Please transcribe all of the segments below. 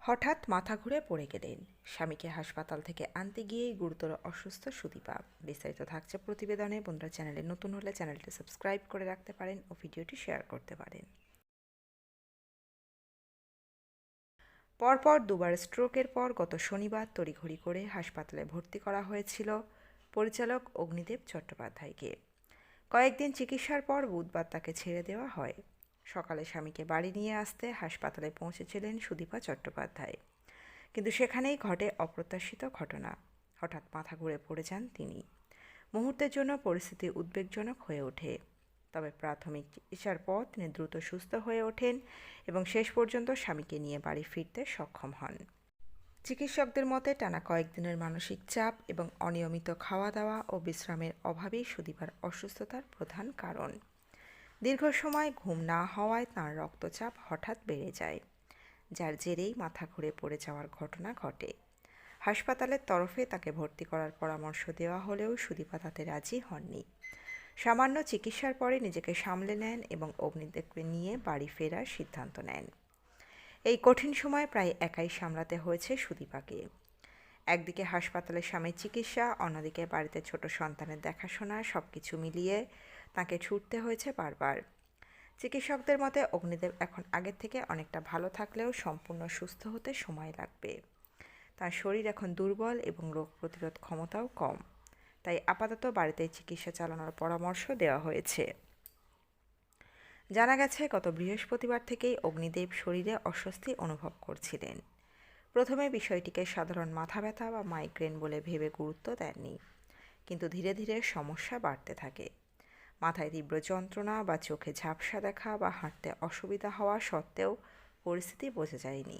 হঠাৎ মাথা ঘুরে পড়ে গেলেন। স্বামীকে হাসপাতাল থেকে আনতে গিয়েই গুরুতর অসুস্থ সুদীপা। বিস্তারিত থাকছে প্রতিবেদনে। বন্ধুরা, চ্যানেলে নতুন হলে চ্যানেলটি সাবস্ক্রাইব করে রাখতে পারেন ও ভিডিওটি শেয়ার করতে পারেন। পরপর দুবার স্ট্রোকের পর গত শনিবার তড়িঘড়ি করে হাসপাতালে ভর্তি করা হয়েছিল পরিচালক অগ্নিদেব চট্টোপাধ্যায়কে। কয়েকদিন চিকিৎসার পর বুধবার তাকে ছেড়ে দেওয়া হয়। সকালে স্বামীকে বাড়ি নিয়ে আসতে হাসপাতালে পৌঁছেছিলেন সুদীপা চট্টোপাধ্যায়, কিন্তু সেখানেই ঘটে অপ্রত্যাশিত ঘটনা। হঠাৎ মাথা ঘুরে পড়ে যান তিনি। মুহূর্তের জন্য পরিস্থিতি উদ্বেগজনক হয়ে ওঠে, তবে প্রাথমিক চিকিৎসার পর তিনি দ্রুত সুস্থ হয়ে ওঠেন এবং শেষ পর্যন্ত স্বামীকে নিয়ে বাড়ি ফিরতে সক্ষম হন। চিকিৎসকদের মতে টানা কয়েকদিনের মানসিক চাপ এবং অনিয়মিত খাওয়া দাওয়া ও বিশ্রামের অভাবেই সুদীপার অসুস্থতার প্রধান কারণ। দীর্ঘ সময় ঘুম না হওয়ায় তাঁর রক্তচাপ হঠাৎ বেড়ে যায়, যার জেরেই মাথা ঘুরে পড়ে যাওয়ার ঘটনা ঘটে। হাসপাতালের তরফে তাকে ভর্তি করার পরামর্শ দেওয়া হলেও সুদীপা তাতে রাজি হননি। সামান্য চিকিৎসার পরে নিজেকে সামলে নেন এবং অগ্নিদেবকে নিয়ে বাড়ি ফেরার সিদ্ধান্ত নেন। এই কঠিন সময় প্রায় একাই সামলাতে হয়েছে সুদীপাকে। একদিকে হাসপাতালে স্বামীর চিকিৎসা, অন্যদিকে বাড়িতে ছোট সন্তানের দেখাশোনা, সবকিছু মিলিয়ে তাকে ছুটতে হয়েছে বারবার। চিকিৎসকদের মতে অগ্নিদেব এখন আগের থেকে অনেকটা ভালো থাকলেও সম্পূর্ণ সুস্থ হতে সময় লাগবে। তার শরীর এখন দুর্বল এবং রোগ প্রতিরোধ ক্ষমতাও কম, তাই আপাতত বাড়িতে চিকিৎসা চালানোর পরামর্শ দেওয়া হয়েছে। জানা গেছে, গত বৃহস্পতিবার থেকেই অগ্নিদেব শরীরে অস্বস্তি অনুভব করছিলেন। প্রথমে বিষয়টিকে সাধারণ মাথা ব্যথা বা মাইগ্রেন বলে ভেবে গুরুত্ব দেননি, কিন্তু ধীরে ধীরে সমস্যা বাড়তে থাকে। মাথায় তীব্র যন্ত্রণা বা চোখে ঝাপসা দেখা বা হাঁটতে অসুবিধা হওয়া সত্ত্বেও পরিস্থিতি বোঝা যায়নি।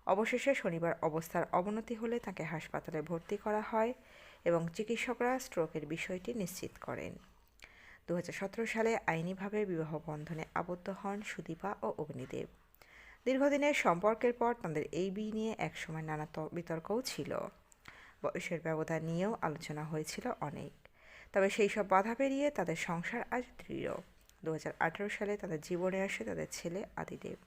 অবশেষে শনিবার অবস্থার অবনতি হলে তাকে হাসপাতালে ভর্তি করা হয় এবং চিকিৎসকরা স্ট্রোকের বিষয়টি নিশ্চিত করেন। 2017 সালে আইনিভাবে বিবাহ বন্ধনে আবদ্ধ হন সুদীপা ও অগ্নিদেব। দীর্ঘদিনের সম্পর্কের পর তাদের এই বিয়ে নিয়ে একসময় নানা বিতর্কও ছিল। বয়সের ব্যবধান নিয়েও আলোচনা হয়েছিল অনেক, তবে সেই সব বাধা পেরিয়ে তাদের সংসার আজ দৃঢ়। 2018 সালে তাদের জীবনে আসে তাদের ছেলে আদিদেব।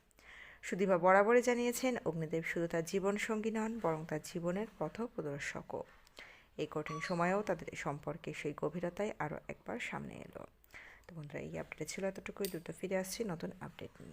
সুদীপা বরাবরই জানিয়েছেন, অগ্নিদেব শুধু তার জীবনসঙ্গী নন, বরং তার জীবনের পথপ্রদর্শকও। এই কঠিন সময়েও তাদের সম্পর্কে সেই গভীরতায় আরও একবার সামনে এলো। তো বন্ধুরা, এই আপডেট ছিল এতটুকুই। দ্রুত ফিরে আসছি নতুন আপডেট নিয়ে।